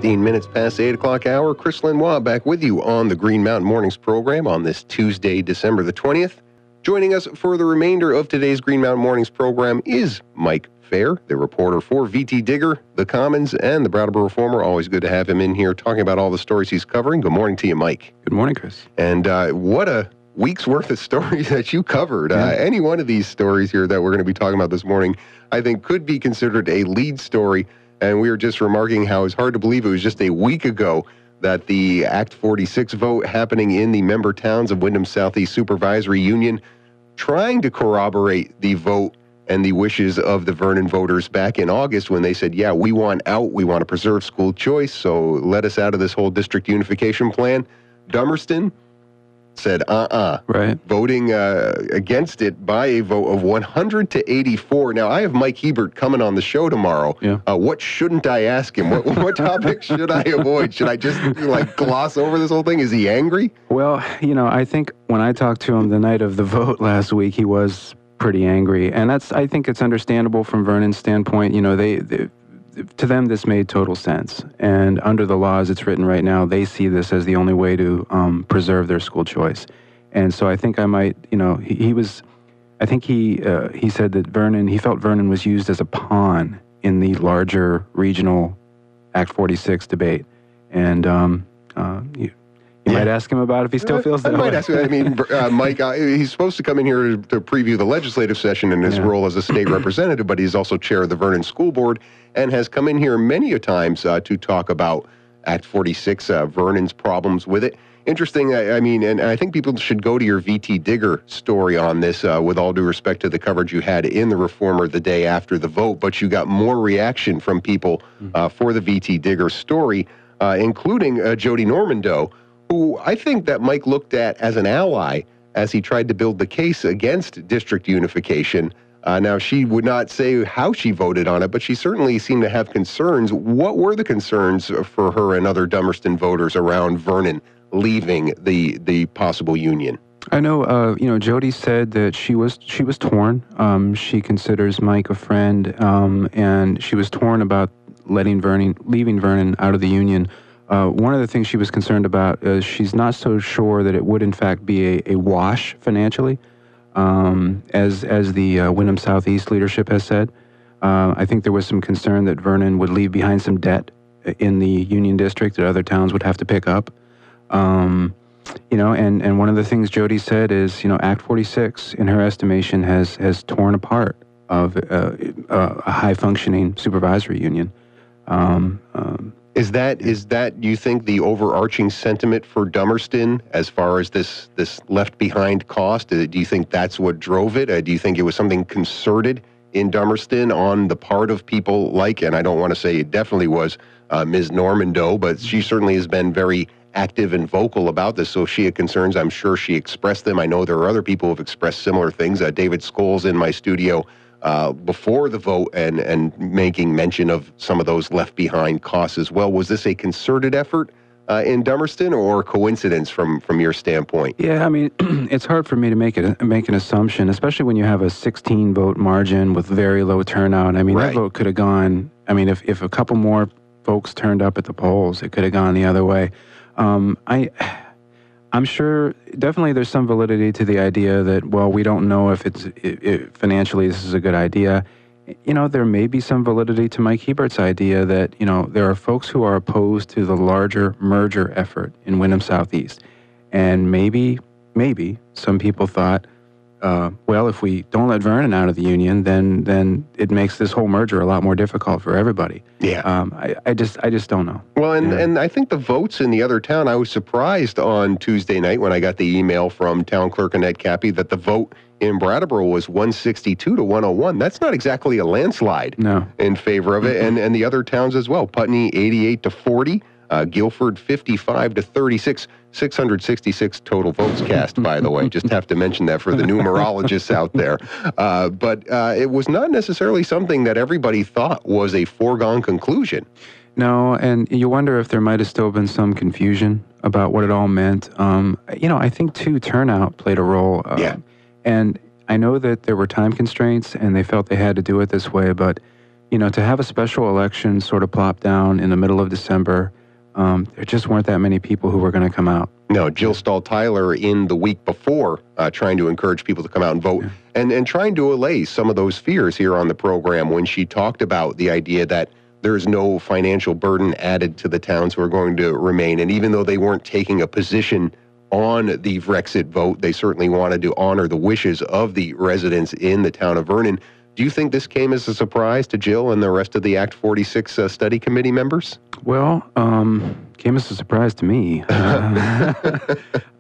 Minutes past 8 o'clock hour. Chris Lenois back with you on the Green Mountain Mornings program on this Tuesday, December the 20th. Joining us for the remainder of today's Green Mountain Mornings program is Mike Faher, the reporter for VTDigger, The Commons, and the Brattleboro Reformer. Always good to have him in here talking about all the stories he's covering. Good morning to you, Mike. Good morning, Chris. And what a week's worth of stories that you covered. Yeah. Any one of these stories here that we're going to be talking about this morning, I think could be considered a lead story. And we were just remarking how it's hard to believe it was just a week ago that the Act 46 vote happening in the member towns of Windham Southeast Supervisory Union, trying to corroborate the vote and the wishes of the Vernon voters back in August when they said, yeah, we want out, we want to preserve school choice, so let us out of this whole district unification plan. Dummerston said, right, voting against it by a vote of 100 to 84. Now, I have Mike Hebert coming on the show tomorrow. Yeah. What shouldn't I ask him? What topics should I avoid? Should I just gloss over this whole thing? Is he angry? Well, I think when I talked to him the night of the vote last week, he was pretty angry. And I think it's understandable from Vernon's standpoint. They to them, this made total sense. And under the law as it's written right now, they see this as the only way to preserve their school choice. And so I think I might, he said that he felt Vernon was used as a pawn in the larger regional Act 46 debate. And you might ask him about if he still feels that way. I might ask him. I mean, Mike, he's supposed to come in here to preview the legislative session in his role as a state representative, but he's also chair of the Vernon School Board and has come in here many a times to talk about Act 46, Vernon's problems with it. Interesting, and I think people should go to your VTDigger story on this, with all due respect to the coverage you had in the Reformer the day after the vote, but you got more reaction from people for the VTDigger story, including Jody Normando, who I think that Mike looked at as an ally as he tried to build the case against district unification. Now, she would not say how she voted on it, but she certainly seemed to have concerns. What were the concerns for her and other Dummerston voters around Vernon leaving the possible union? I know, Jody said that she was torn. She considers Mike a friend, and she was torn about leaving Vernon out of the union. One of the things she was concerned about is she's not so sure that it would in fact be a wash financially, as the Windham Southeast leadership has said. I think there was some concern that Vernon would leave behind some debt in the Union District that other towns would have to pick up. And one of the things Jody said is, Act 46, in her estimation, has torn apart of a high-functioning supervisory union. Is that you think the overarching sentiment for Dummerston as far as this left behind cost? Do you think that's what drove it? Do you think it was something concerted in Dummerston on the part of people like, and I don't want to say it definitely was Ms. Normando, but she certainly has been very active and vocal about this. So if she had concerns, I'm sure she expressed them. I know there are other people who have expressed similar things. David Scholes in my studio before the vote and making mention of some of those left behind costs as well. Was this a concerted effort in Dummerston or coincidence from your standpoint? Yeah, it's hard for me to make an assumption, especially when you have a 16 vote margin with very low turnout. Right. That vote could have gone, if a couple more folks turned up at the polls, it could have gone the other way. I'm sure definitely there's some validity to the idea that, well, we don't know if financially this is a good idea. There may be some validity to Mike Hebert's idea that, there are folks who are opposed to the larger merger effort in Windham Southeast. And maybe some people thought, well, if we don't let Vernon out of the union, then it makes this whole merger a lot more difficult for everybody. Yeah. I just don't know. Well, and I think the votes in the other town, I was surprised on Tuesday night when I got the email from Town Clerk Annette Cappy that the vote in Brattleboro was 162 to 101. That's not exactly a landslide in favor of it. And the other towns as well. Putney, 88 to 40. Guilford 55 to 36. 666 total votes cast, by the way. Just have to mention that for the numerologists out there. But it was not necessarily something that everybody thought was a foregone conclusion. No, and you wonder if there might have still been some confusion about what it all meant. I think, too, turnout played a role. And I know that there were time constraints, and they felt they had to do it this way. But, to have a special election sort of plop down in the middle of December, there just weren't that many people who were going to come out. No, Jill Stahl-Tyler in the week before trying to encourage people to come out and vote and trying to allay some of those fears here on the program when she talked about the idea that there's no financial burden added to the towns who are going to remain. And even though they weren't taking a position on the Vrexit vote, they certainly wanted to honor the wishes of the residents in the town of Vernon. Do you think this came as a surprise to Jill and the rest of the Act 46 study committee members? Well, came as a surprise to me.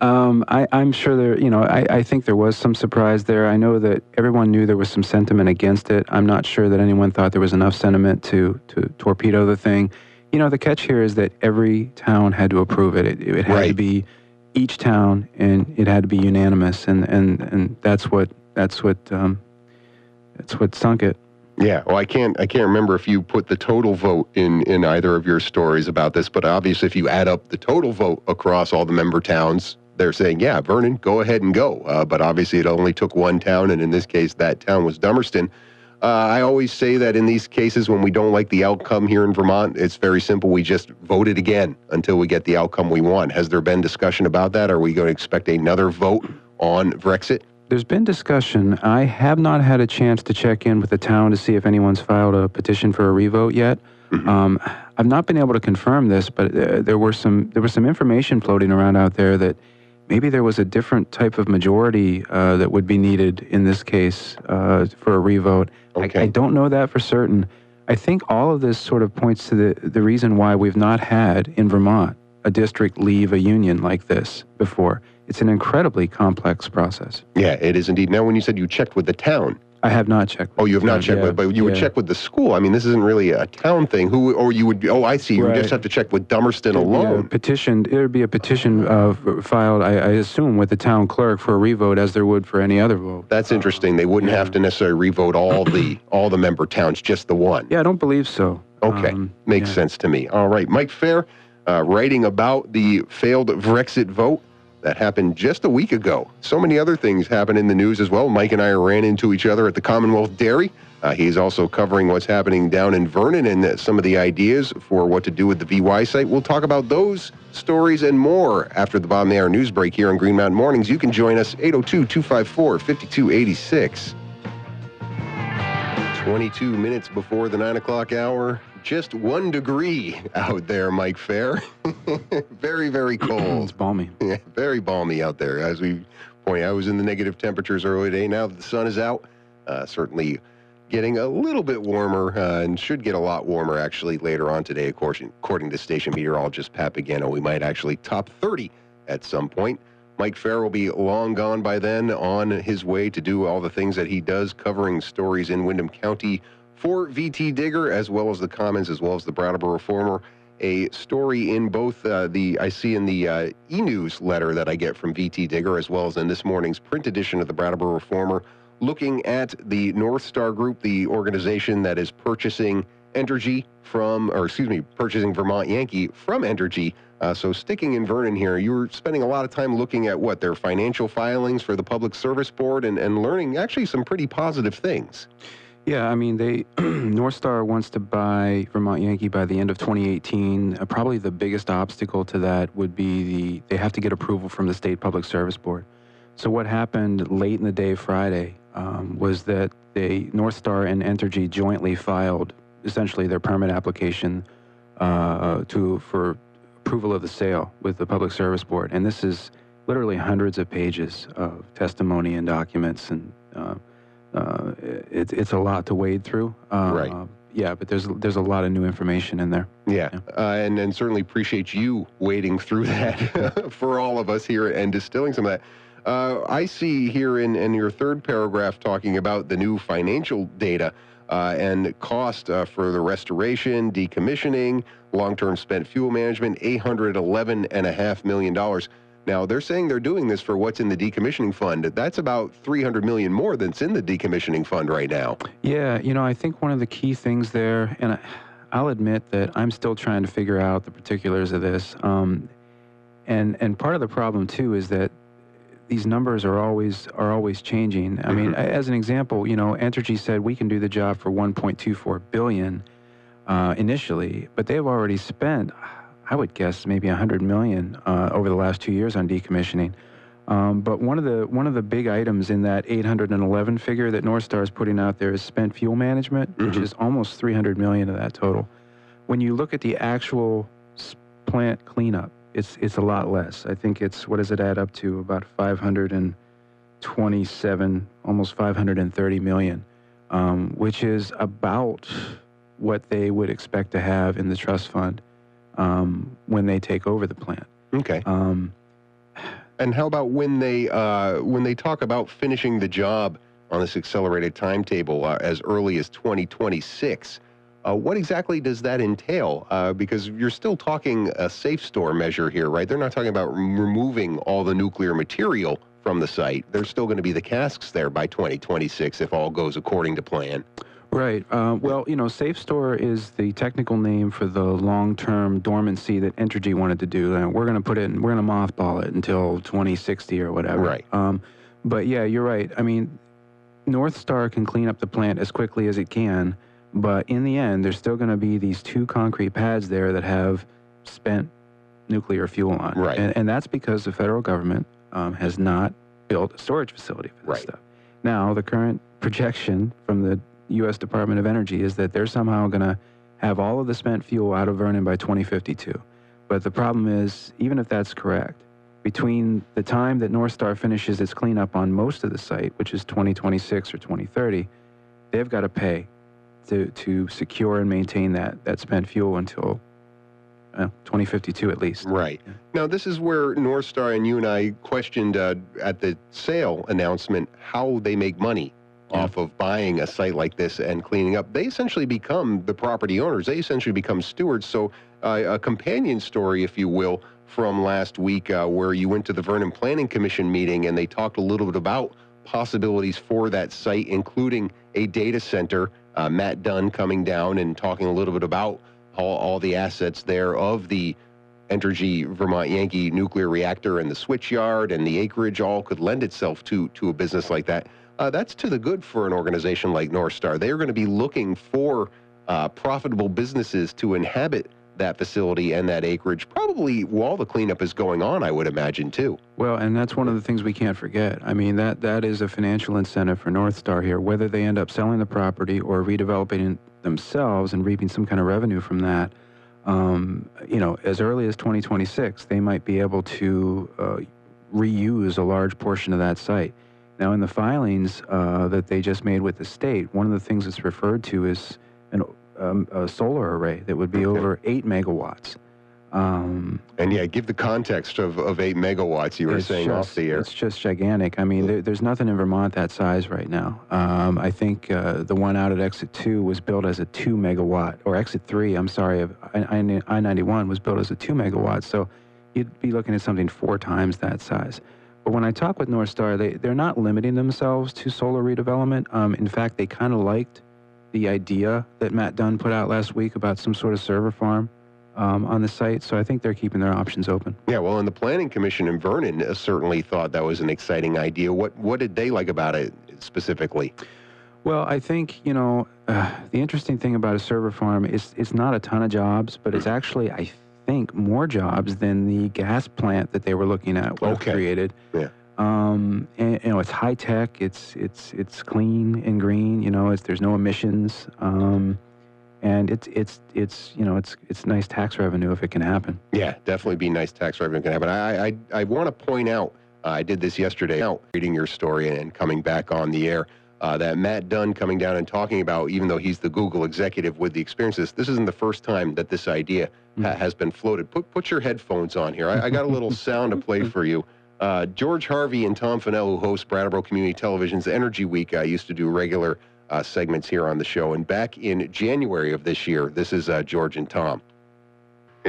I'm sure there, I think there was some surprise there. I know that everyone knew there was some sentiment against it. I'm not sure that anyone thought there was enough sentiment to torpedo the thing. The catch here is that every town had to approve it. It had to be each town, and it had to be unanimous, and that's what sunk it. Yeah, well, I can't remember if you put the total vote in either of your stories about this, but obviously if you add up the total vote across all the member towns, they're saying, yeah, Vernon, go ahead and go. But obviously it only took one town, and in this case, that town was Dummerston. I always say that in these cases, when we don't like the outcome here in Vermont, it's very simple. We just vote it again until we get the outcome we want. Has there been discussion about that? Are we going to expect another vote on Vrexit? There's been discussion. I have not had a chance to check in with the town to see if anyone's filed a petition for a revote yet. I've not been able to confirm this, but there was some information floating around out there that maybe there was a different type of majority that would be needed in this case for a revote. Okay. I don't know that for certain. I think all of this sort of points to the reason why we've not had in Vermont a district leave a union like this before. It's an incredibly complex process. Yeah, it is indeed. Now, when you said you checked with the town. I have not checked. Oh, you have not checked with, but you would check with the school. I mean, this isn't really a town thing. I see. You would just have to check with Dummerston alone. There'd be a petition filed, I assume, with the town clerk for a revote as there would for any other vote. That's interesting. They wouldn't have to necessarily revote all the member towns, just the one. Yeah, I don't believe so. Okay, makes sense to me. All right, Mike Faher, writing about the failed Vrexit vote. That happened just a week ago. So many other things happen in the news as well. Mike and I ran into each other at the Commonwealth Dairy. He's also covering what's happening down in Vernon and some of the ideas for what to do with the VY site. We'll talk about those stories and more after the bottom of the hour news break here on Green Mountain Mornings. You can join us 802-254-5286. 22 minutes before the 9 o'clock hour. Just 1 degree out there, Mike Faher. Very, very cold. It's balmy. Yeah, very balmy out there. As we point out, I was in the negative temperatures early today. Now that the sun is out, certainly getting a little bit warmer and should get a lot warmer actually later on today, according to station meteorologist Pat Pagano. We might actually top 30 at some point. Mike Faher will be long gone by then, on his way to do all the things that he does, covering stories in Windham County for VTDigger, as well as the Commons, as well as the Brattleboro Reformer. A story in both I see in the e-newsletter that I get from VTDigger, as well as in this morning's print edition of the Brattleboro Reformer, looking at the NorthStar Group, the organization that is purchasing purchasing Vermont Yankee from Entergy. So sticking in Vernon here, you were spending a lot of time looking at their financial filings for the Public Service Board and learning actually some pretty positive things. Yeah, I mean, NorthStar wants to buy Vermont Yankee by the end of 2018. Probably the biggest obstacle to that would be they have to get approval from the State Public Service Board. So what happened late in the day Friday was that NorthStar and Entergy jointly filed essentially their permit application for approval of the sale with the Public Service Board. And this is literally hundreds of pages of testimony and documents, and it's a lot to wade through. Right. Yeah, but there's a lot of new information in there. Yeah. And certainly appreciate you wading through that for all of us here and distilling some of that. I see here in your third paragraph talking about the new financial data and cost for the restoration, decommissioning, long-term spent fuel management, $811.5 million. Now, they're saying they're doing this for what's in the decommissioning fund. That's about $300 million more than's in the decommissioning fund right now. Yeah, I think one of the key things there, and I'll admit that I'm still trying to figure out the particulars of this, and part of the problem, too, is that these numbers are always changing. I mean, as an example, Entergy said we can do the job for $1.24 billion initially, but they've already spent, I would guess, maybe $100 million over the last 2 years on decommissioning. But one of the big items in that 811 figure that NorthStar is putting out there is spent fuel management, which is almost $300 million of that total. When you look at the actual plant cleanup, it's a lot less. I think what does it add up to? About 527, almost 530 million, which is about what they would expect to have in the trust fund when they take over the plant. Okay. And how about when they talk about finishing the job on this accelerated timetable as early as 2026? What exactly does that entail? Because you're still talking a safe store measure here, right? They're not talking about removing all the nuclear material from the site. There's still going to be the casks there by 2026 if all goes according to plan. Right. Well, safe store is the technical name for the long-term dormancy that Entergy wanted to do. We're going to we're going to mothball it until 2060 or whatever. Right. But yeah, you're right. I mean, NorthStar can clean up the plant as quickly as it can, but in the end, there's still going to be these 2 concrete pads there that have spent nuclear fuel on. Right. And that's because the federal government has not built a storage facility for this stuff. Now, the current projection from the U.S. Department of Energy is that they're somehow going to have all of the spent fuel out of Vernon by 2052. But the problem is, even if that's correct, between the time that NorthStar finishes its cleanup on most of the site, which is 2026 or 2030, they've got to pay to secure and maintain that spent fuel until 2052 at least. Right. Yeah. Now, this is where NorthStar and you and I questioned at the sale announcement how they make money off of buying a site like this and cleaning up. They essentially become the property owners. They essentially become stewards. So a companion story, if you will, from last week where you went to the Vernon Planning Commission meeting and they talked a little bit about possibilities for that site, including a data center. Matt Dunne coming down and talking a little bit about all the assets there of the Entergy Vermont Yankee nuclear reactor and the switchyard and the acreage all could lend itself to a business like that. That's to the good for an organization like NorthStar. They're going to be looking for profitable businesses to inhabit that facility and that acreage, probably while the cleanup is going on, I would imagine, too. Well, and that's one of the things we can't forget. I mean, that is a financial incentive for NorthStar here, whether they end up selling the property or redeveloping it themselves and reaping some kind of revenue from that. As early as 2026, they might be able to reuse a large portion of that site. Now, in the filings that they just made with the state, one of the things that's referred to is a solar array that would be over 8 megawatts. And yeah, give the context of 8 megawatts you were saying off the air. It's just gigantic. I mean, there's nothing in Vermont that size right now. I think the one out at Exit 2 was built as a 2 megawatt, or Exit 3, I'm sorry, of I-91 was built as a 2 megawatt. So you'd be looking at something 4 times that size. But when I talk with NorthStar, they're not limiting themselves to solar redevelopment. In fact, they kind of liked the idea that Matt Dunne put out last week about some sort of server farm on the site. So I think they're keeping their options open. Yeah, well, and the Planning Commission in Vernon certainly thought that was an exciting idea. What did they like about it specifically? Well, I think, the interesting thing about a server farm is it's not a ton of jobs, but it's actually, I think, more jobs than the gas plant that they were looking at was created. Yeah. And it's high tech. It's clean and green. There's no emissions. And it's nice tax revenue if it can happen. Yeah, definitely be nice tax revenue if it can happen. I want to point out, I did this yesterday, reading your story and coming back on the air, that Matt Dunne coming down and talking about, even though he's the Google executive with the experiences, this isn't the first time that this idea has been floated. Put your headphones on here. I got a little sound to play for you. George Harvey and Tom Fennell, who host Brattleboro Community Television's Energy Week, used to do regular segments here on the show. And back in January of this year, this is George and Tom.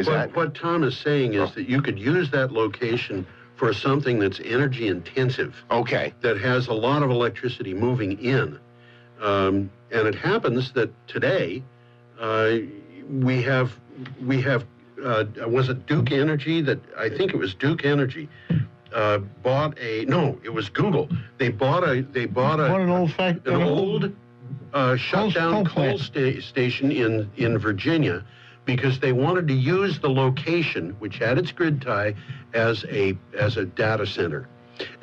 What Tom is saying is that you could use that location for something that's energy intensive. Okay. That has a lot of electricity moving in. And it happens that today we have was it Duke Energy that, I think it was Duke Energy, it was Google. They bought an old shut down coal station in Virginia, because they wanted to use the location, which had its grid tie, as a data center.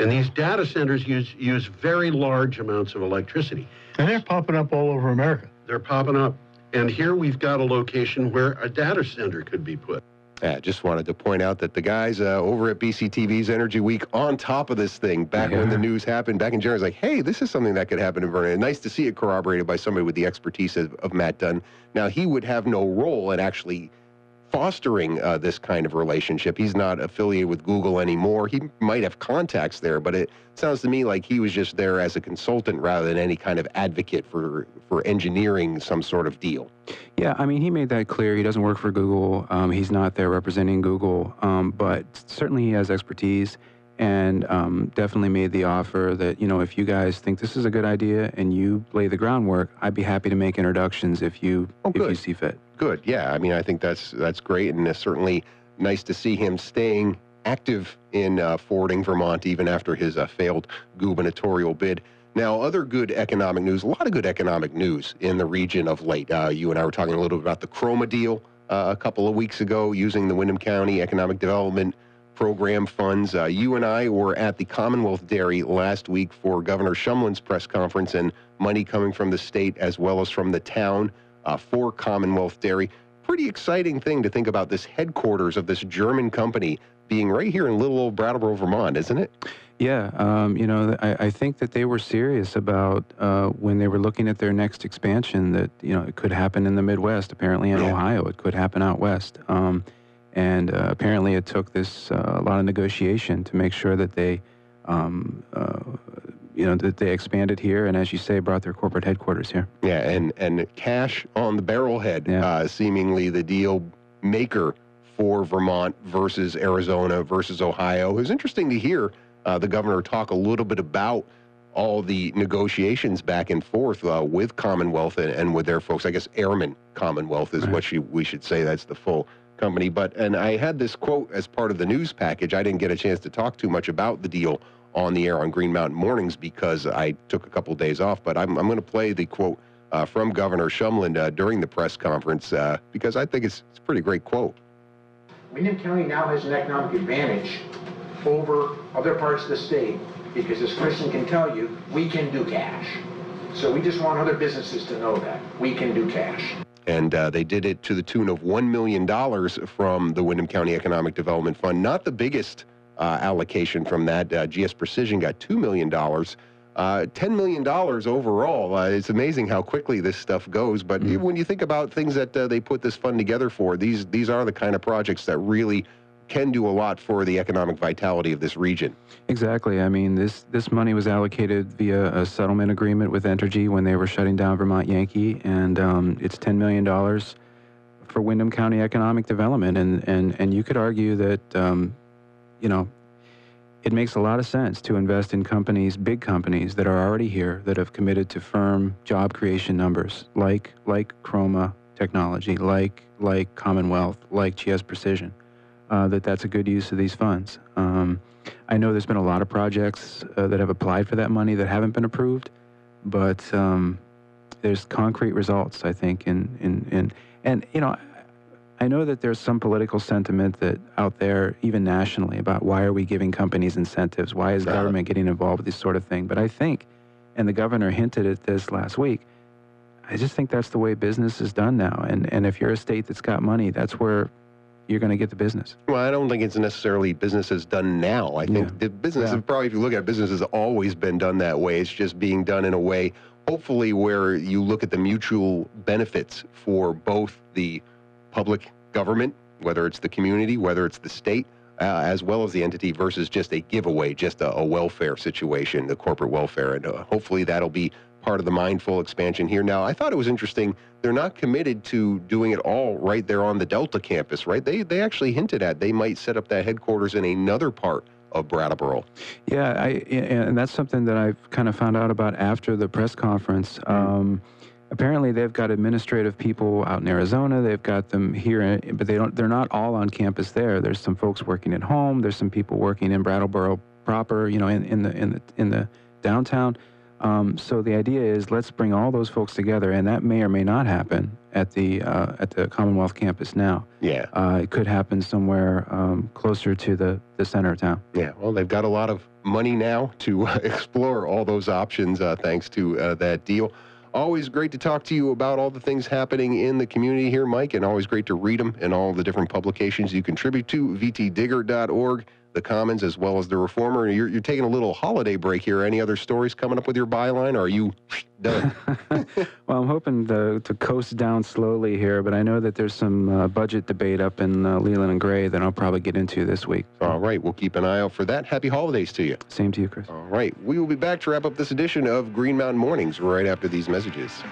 And these data centers use very large amounts of electricity. And they're popping up all over America. They're popping up. And here we've got a location where a data center could be put. Yeah, just wanted to point out that the guys over at BCTV's Energy Week on top of this thing back when the news happened back in January. Like, hey, this is something that could happen in Vernon. Nice to see it corroborated by somebody with the expertise of Matt Dunne. Now, he would have no role in actually fostering this kind of relationship. He's not affiliated with Google anymore. He might have contacts there, but it sounds to me like he was just there as a consultant rather than any kind of advocate for engineering some sort of deal. Yeah, I mean, he made that clear. He doesn't work for Google. He's not there representing Google, but certainly he has expertise, and definitely made the offer that, you know, if you guys think this is a good idea and you lay the groundwork, I'd be happy to make introductions if you see fit. Good. Yeah. I mean, I think that's great, and it's certainly nice to see him staying active in forwarding Vermont even after his failed gubernatorial bid. Now, other good economic news, a lot of good economic news in the region of late. You and I were talking a little bit about the Chroma deal a couple of weeks ago, using the Windham County Economic Development Program funds. You and I were at the Commonwealth Dairy last week for Governor Shumlin's press conference, and money coming from the state as well as from the town for Commonwealth Dairy. Pretty exciting thing to think about, this headquarters of this German company being right here in little old Brattleboro, Vermont, isn't it? Yeah, you know, I think that they were serious about when they were looking at their next expansion that, you know, it could happen in the Midwest, apparently in Ohio, it could happen out west. And apparently it took this a lot of negotiation to make sure that they, you know, that they expanded here, and as you say, brought their corporate headquarters here. Yeah, and cash on the barrelhead, seemingly the deal maker for Vermont versus Arizona versus Ohio. It was interesting to hear the governor talk a little bit about all the negotiations back and forth with Commonwealth and with their folks. I guess Airman Commonwealth is what we should say. That's the full company. And I had this quote as part of the news package. I didn't get a chance to talk too much about the deal on the air on Green Mountain Mornings because I took a couple days off, but I'm going to play the quote from Governor Shumlin during the press conference because I think it's a pretty great quote. Windham County now has an economic advantage over other parts of the state because, as Kristen can tell you, we can do cash. So we just want other businesses to know that we can do cash. And they did it to the tune of $1 million from the Windham County Economic Development Fund. Not the biggest allocation from that. GS Precision got $2 million. $10 million overall. It's amazing how quickly this stuff goes. But when you think about things that they put this fund together for, these are the kind of projects that really can do a lot for the economic vitality of this region. Exactly. I mean, this money was allocated via a settlement agreement with Entergy when they were shutting down Vermont Yankee, and it's $10 million for Windham County economic development. And you could argue that, you know, it makes a lot of sense to invest in companies, big companies that are already here, that have committed to firm job creation numbers, like Chroma Technology, like Commonwealth, like GS Precision. That's a good use of these funds. I know there's been a lot of projects that have applied for that money that haven't been approved, but there's concrete results, I think, and you know, I know that there's some political sentiment that out there, even nationally, about why are we giving companies incentives? Why is government getting involved with this sort of thing? But I think, and the governor hinted at this last week, I just think that's the way business is done now. And if you're a state that's got money, that's where you're going to get the business. Well, I don't think it's necessarily business is done now. I think the business is probably, if you look at business, has always been done that way. It's just being done in a way, hopefully, where you look at the mutual benefits for both the public government, whether it's the community, whether it's the state, as well as the entity, versus just a giveaway, just a welfare situation, the corporate welfare. And hopefully that'll be part of the mindful expansion here. Now, I thought it was interesting. They're not committed to doing it all right there on the Delta campus, right? They actually hinted at they might set up that headquarters in another part of Brattleboro. Yeah, and that's something that I've kind of found out about after the press conference. Apparently, they've got administrative people out in Arizona. They've got them here, but they're not all on campus there. There's some folks working at home. There's some people working in Brattleboro proper, you know, in the downtown. So the idea is let's bring all those folks together, and that may or may not happen at the Commonwealth campus now. Yeah, it could happen somewhere closer to the center of town. Yeah, well, they've got a lot of money now to explore all those options thanks to that deal. Always great to talk to you about all the things happening in the community here, Mike, and always great to read them in all the different publications you contribute to, VTDigger.org, the Commons, as well as the Reformer. You're taking a little holiday break here. Any other stories coming up with your byline, or are you done? Well, I'm hoping to coast down slowly here, but I know that there's some budget debate up in Leland and Gray that I'll probably get into this week. All right, we'll keep an eye out for that. Happy holidays to you. Same to you, Chris. All right, we will be back to wrap up this edition of Green Mountain Mornings right after these messages.